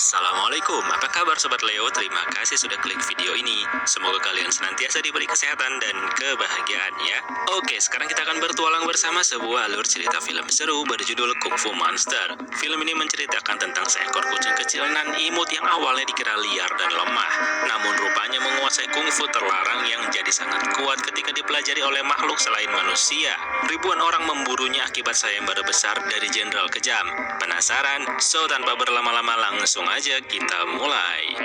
Assalamualaikum, apa kabar Sobat Leo? Terima kasih sudah klik video ini. Semoga kalian senantiasa diberi kesehatan dan kebahagiaan ya. Oke, sekarang kita akan bertualang bersama sebuah alur cerita film seru berjudul Kung Fu Monster. Film ini menceritakan tentang seekor kucing kecil nan imut yang awalnya dikira liar dan lemah. Namun rupanya menguasai Kung Fu terlarang yang jadi sangat kuat ketika dipelajari oleh makhluk selain manusia. Ribuan orang memburunya akibat sayembara besar dari Jenderal Kejam. Penasaran? So, tanpa berlama-lama langsung aja kita mulai.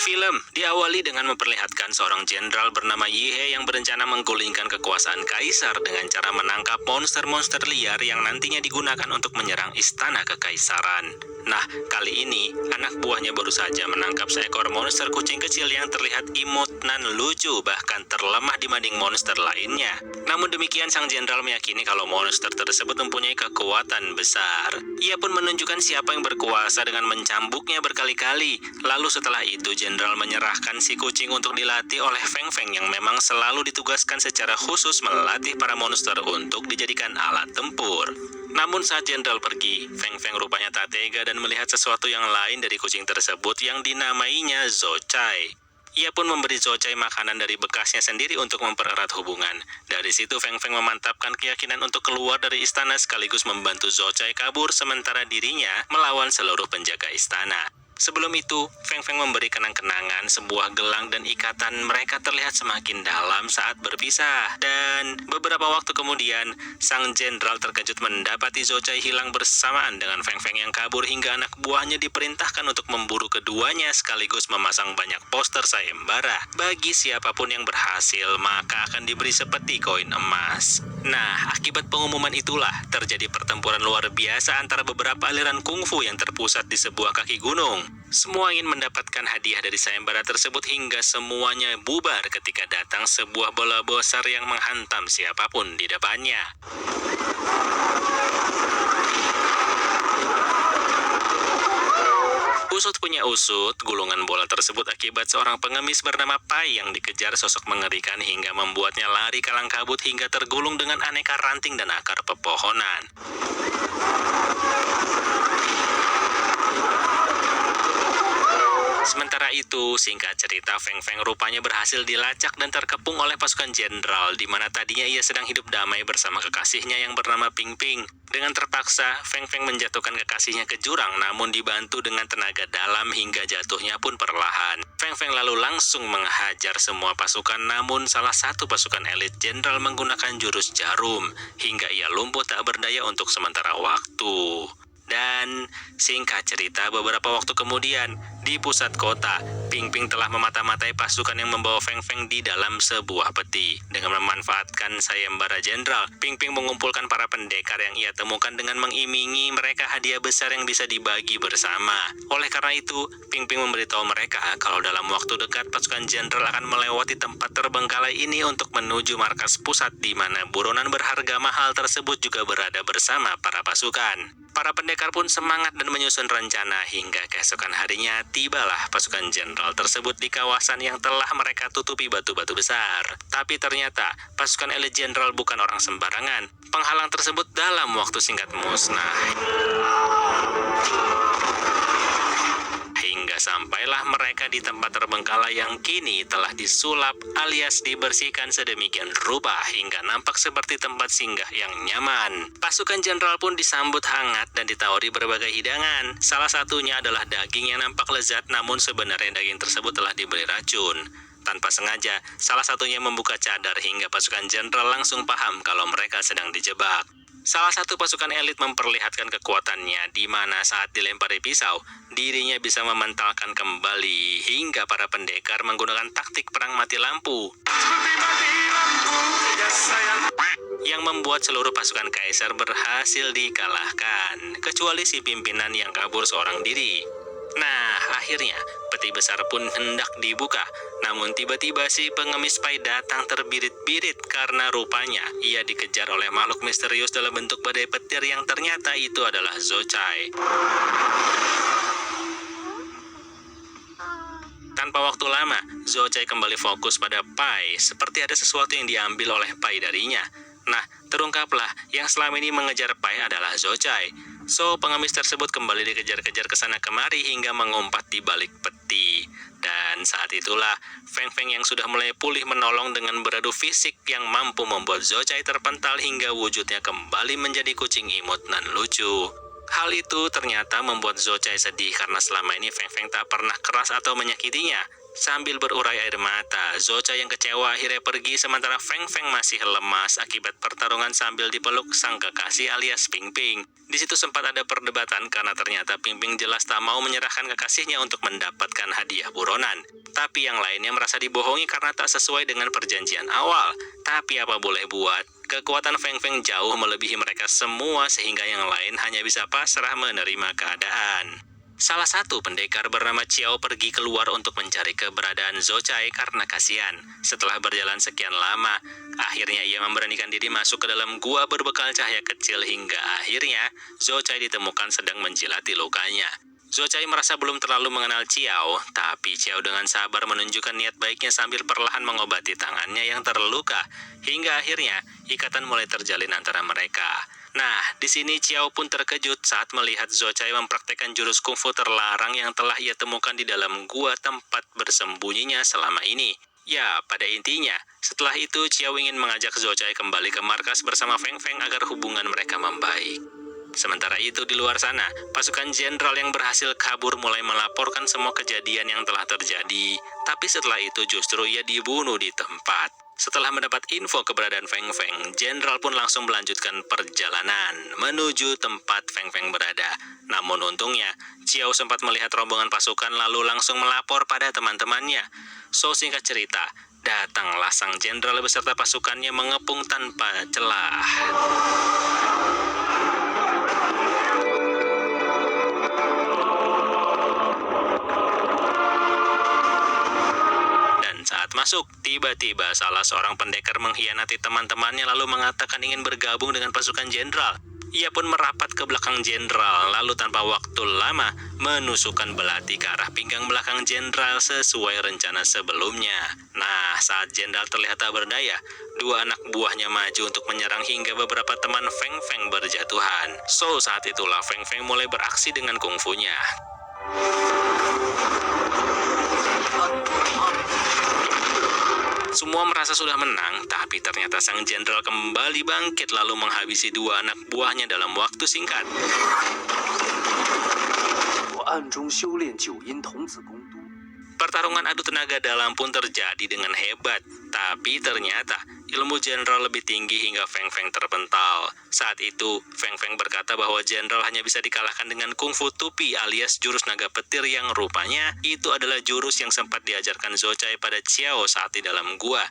Film diawali dengan memperlihatkan seorang jenderal bernama Ye yang berencana menggulingkan kekuasaan kaisar dengan cara menangkap monster-monster liar yang nantinya digunakan untuk menyerang istana kekaisaran. Nah, kali ini anak buahnya baru saja menangkap seekor monster kucing kecil yang terlihat imut dan lucu, bahkan terlemah dibanding monster lainnya. Namun demikian, sang jenderal meyakini kalau monster tersebut mempunyai kekuatan besar. Ia pun menunjukkan siapa yang berkuasa dengan mencambuknya berkali-kali. Lalu setelah itu, jenderal menyerahkan si kucing untuk dilatih oleh Feng Feng yang memang selalu ditugaskan secara khusus melatih para monster untuk dijadikan alat tempur. Namun saat jenderal pergi, Feng Feng rupanya tak tega dan melihat sesuatu yang lain dari kucing tersebut yang dinamainya Zocai. Ia pun memberi Zocai makanan dari bekasnya sendiri untuk mempererat hubungan. Dari situ Feng Feng memantapkan keyakinan untuk keluar dari istana sekaligus membantu Zocai kabur sementara dirinya melawan seluruh penjaga istana. Sebelum itu, Feng Feng memberi kenang-kenangan, sebuah gelang dan ikatan mereka terlihat semakin dalam saat berpisah. Dan beberapa waktu kemudian, sang jenderal terkejut mendapati Zocai hilang bersamaan dengan Feng Feng yang kabur hingga anak buahnya diperintahkan untuk memburu keduanya sekaligus memasang banyak poster sayembara. Bagi siapapun yang berhasil, maka akan diberi sepeti koin emas. Nah, akibat pengumuman itulah terjadi pertempuran luar biasa antara beberapa aliran kungfu yang terpusat di sebuah kaki gunung. Semua ingin mendapatkan hadiah dari sayembara tersebut hingga semuanya bubar ketika datang sebuah bola besar yang menghantam siapapun di depannya. Usut punya usut, gulungan bola tersebut akibat seorang pengemis bernama Pai yang dikejar sosok mengerikan hingga membuatnya lari kalang kabut hingga tergulung dengan aneka ranting dan akar pepohonan. Sementara itu, singkat cerita, Feng Feng rupanya berhasil dilacak dan terkepung oleh pasukan jenderal, di mana tadinya ia sedang hidup damai bersama kekasihnya yang bernama Ping Ping. Dengan terpaksa, Feng Feng menjatuhkan kekasihnya ke jurang, namun dibantu dengan tenaga dalam hingga jatuhnya pun perlahan. Feng Feng lalu langsung menghajar semua pasukan, namun salah satu pasukan elit jenderal menggunakan jurus jarum, hingga ia lumpuh tak berdaya untuk sementara waktu. Dan singkat cerita, beberapa waktu kemudian, di pusat kota, Ping Ping telah memata-matai pasukan yang membawa Feng Feng di dalam sebuah peti. Dengan memanfaatkan sayembara jenderal, Ping Ping mengumpulkan para pendekar yang ia temukan dengan mengiming-imingi mereka hadiah besar yang bisa dibagi bersama. Oleh karena itu, Ping Ping memberitahu mereka kalau dalam waktu dekat pasukan jenderal akan melewati tempat terbengkalai ini untuk menuju markas pusat di mana buronan berharga mahal tersebut juga berada bersama para pasukan. Para pendekar pun semangat dan menyusun rencana hingga keesokan harinya tibalah pasukan jenderal tersebut di kawasan yang telah mereka tutupi batu-batu besar. Tapi ternyata pasukan elit jenderal bukan orang sembarangan. Penghalang tersebut dalam waktu singkat musnah. Hingga sampailah mereka di tempat terbengkalai yang kini telah disulap alias dibersihkan sedemikian rupa hingga nampak seperti tempat singgah yang nyaman. Pasukan jenderal pun disambut hangat dan ditawari berbagai hidangan. Salah satunya adalah daging yang nampak lezat, namun sebenarnya daging tersebut telah diberi racun. Tanpa sengaja, salah satunya membuka cadar hingga pasukan jenderal langsung paham kalau mereka sedang dijebak. Salah satu pasukan elit memperlihatkan kekuatannya di mana saat dilempari pisau, dirinya bisa mementalkan kembali hingga para pendekar menggunakan taktik perang mati lampu. Yang membuat seluruh pasukan kaisar berhasil dikalahkan, kecuali si pimpinan yang kabur seorang diri. Nah, akhirnya peti besar pun hendak dibuka, namun tiba-tiba si pengemis Pai datang terbirit-birit karena rupanya ia dikejar oleh makhluk misterius dalam bentuk badai petir yang ternyata itu adalah Zocai. Tanpa waktu lama, Zocai kembali fokus pada Pai, seperti ada sesuatu yang diambil oleh Pai darinya. Nah, terungkaplah yang selama ini mengejar Pai adalah Zocai. So, pengemis tersebut kembali dikejar-kejar ke sana kemari hingga mengumpat di balik peti. Dan saat itulah, Feng Feng yang sudah mulai pulih menolong dengan beradu fisik yang mampu membuat Zocai terpental hingga wujudnya kembali menjadi kucing imut dan lucu. Hal itu ternyata membuat Zocai sedih karena selama ini Feng Feng tak pernah keras atau menyakitinya. Sambil berurai air mata, Zocai yang kecewa akhirnya pergi sementara Feng Feng masih lemas akibat pertarungan sambil dipeluk sang kekasih alias Ping Ping. Di situ sempat ada perdebatan karena ternyata Ping Ping jelas tak mau menyerahkan kekasihnya untuk mendapatkan hadiah buronan. Tapi yang lainnya merasa dibohongi karena tak sesuai dengan perjanjian awal. Tapi apa boleh buat, kekuatan Feng Feng jauh melebihi mereka semua sehingga yang lain hanya bisa pasrah menerima keadaan. Salah satu pendekar bernama Chiao pergi keluar untuk mencari keberadaan Zocai karena kasihan. Setelah berjalan sekian lama, akhirnya ia memberanikan diri masuk ke dalam gua berbekal cahaya kecil hingga akhirnya Zocai ditemukan sedang menjilati lukanya. Zocai merasa belum terlalu mengenal Chiao, tapi Chiao dengan sabar menunjukkan niat baiknya sambil perlahan mengobati tangannya yang terluka. Hingga akhirnya ikatan mulai terjalin antara mereka. Nah, di sini Chiao pun terkejut saat melihat Zocai mempraktekkan jurus kungfu terlarang yang telah ia temukan di dalam gua tempat bersembunyinya selama ini. Ya, pada intinya, setelah itu Chiao ingin mengajak Zocai kembali ke markas bersama Feng Feng agar hubungan mereka membaik. Sementara itu di luar sana, pasukan jenderal yang berhasil kabur mulai melaporkan semua kejadian yang telah terjadi. Tapi setelah itu justru ia dibunuh di tempat. Setelah mendapat info keberadaan Feng Feng, jenderal pun langsung melanjutkan perjalanan menuju tempat Feng Feng berada. Namun untungnya, Chiao sempat melihat rombongan pasukan lalu langsung melapor pada teman-temannya. So singkat cerita, datanglah sang jenderal beserta pasukannya mengepung tanpa celah. Saat masuk, tiba-tiba salah seorang pendekar mengkhianati teman-temannya lalu mengatakan ingin bergabung dengan pasukan jenderal. Ia pun merapat ke belakang jenderal, lalu tanpa waktu lama menusukkan belati ke arah pinggang belakang jenderal sesuai rencana sebelumnya. Nah, saat jenderal terlihat tak berdaya, dua anak buahnya maju untuk menyerang hingga beberapa teman Feng Feng berjatuhan. So, saat itulah Feng Feng mulai beraksi dengan kungfunya. Semua merasa sudah menang, tapi ternyata sang jenderal kembali bangkit lalu menghabisi dua anak buahnya dalam waktu singkat. Pertarungan adu tenaga dalam pun terjadi dengan hebat, tapi ternyata ilmu jenderal lebih tinggi hingga Feng Feng terpental. Saat itu, Feng Feng berkata bahwa jenderal hanya bisa dikalahkan dengan kungfu tupi alias jurus naga petir yang rupanya itu adalah jurus yang sempat diajarkan Zocai pada Chiao saat di dalam gua.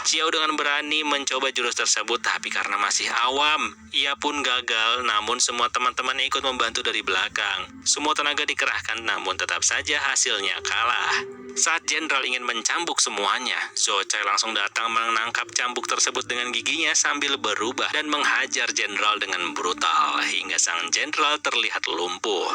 Chiao dengan berani mencoba jurus tersebut, tapi karena masih awam, ia pun gagal. Namun semua teman-temannya ikut membantu dari belakang. Semua tenaga dikerahkan, namun tetap saja hasilnya kalah. Saat jenderal ingin mencambuk semuanya, Zocai langsung datang menangkap cambuk tersebut dengan giginya sambil berubah dan menghajar jenderal dengan brutal hingga sang jenderal terlihat lumpuh.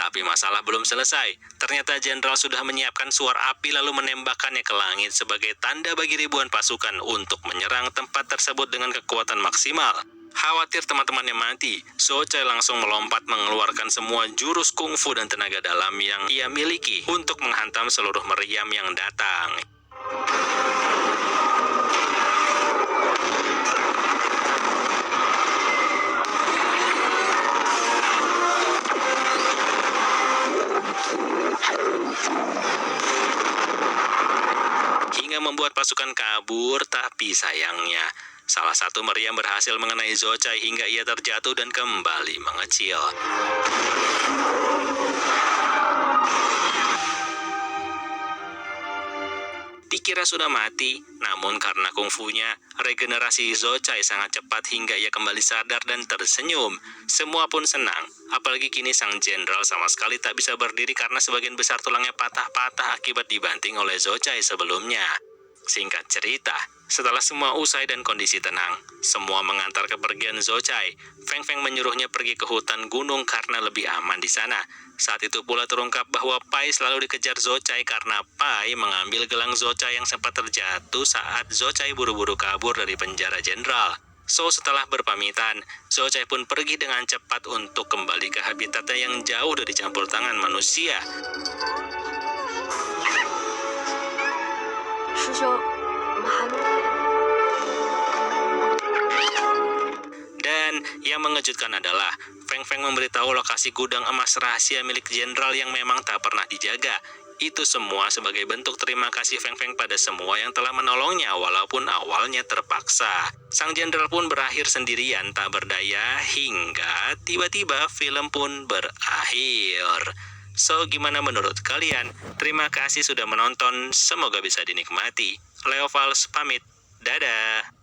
Tapi masalah belum selesai. Ternyata jenderal sudah menyiapkan suar api lalu menembakkannya ke langit sebagai tanda bagi ribuan pasukan untuk menyerang tempat tersebut dengan kekuatan maksimal. Khawatir teman-temannya mati, Zocai langsung melompat mengeluarkan semua jurus kungfu dan tenaga dalam yang ia miliki untuk menghantam seluruh meriam yang datang. Hingga membuat pasukan kabur, tapi sayangnya salah satu meriam berhasil mengenai Zocai hingga ia terjatuh dan kembali mengecil. Dikira sudah mati, namun karena kungfunya, regenerasi Zocai sangat cepat hingga ia kembali sadar dan tersenyum. Semua pun senang, apalagi kini sang jenderal sama sekali tak bisa berdiri karena sebagian besar tulangnya patah-patah akibat dibanting oleh Zocai sebelumnya. Singkat cerita, setelah semua usai dan kondisi tenang, semua mengantar kepergian Zhou-Cai. Feng Feng menyuruhnya pergi ke hutan gunung karena lebih aman di sana. Saat itu pula terungkap bahwa Pai selalu dikejar Zhou-Cai karena Pai mengambil gelang Zhou-Cai yang sempat terjatuh saat Zhou-Cai buru-buru kabur dari penjara jenderal. So, setelah berpamitan, Zhou-Cai pun pergi dengan cepat untuk kembali ke habitatnya yang jauh dari campur tangan manusia. 师兄，我们还能。 Dan yang mengejutkan adalah Feng Feng memberitahu lokasi gudang emas rahasia milik jenderal yang memang tak pernah dijaga. Itu semua sebagai bentuk terima kasih Feng Feng pada semua yang telah menolongnya walaupun awalnya terpaksa. Sang jenderal pun berakhir sendirian tak berdaya hingga tiba-tiba film pun berakhir. So, gimana menurut kalian? Terima kasih sudah menonton, semoga bisa dinikmati. Leo Vals pamit, dadah!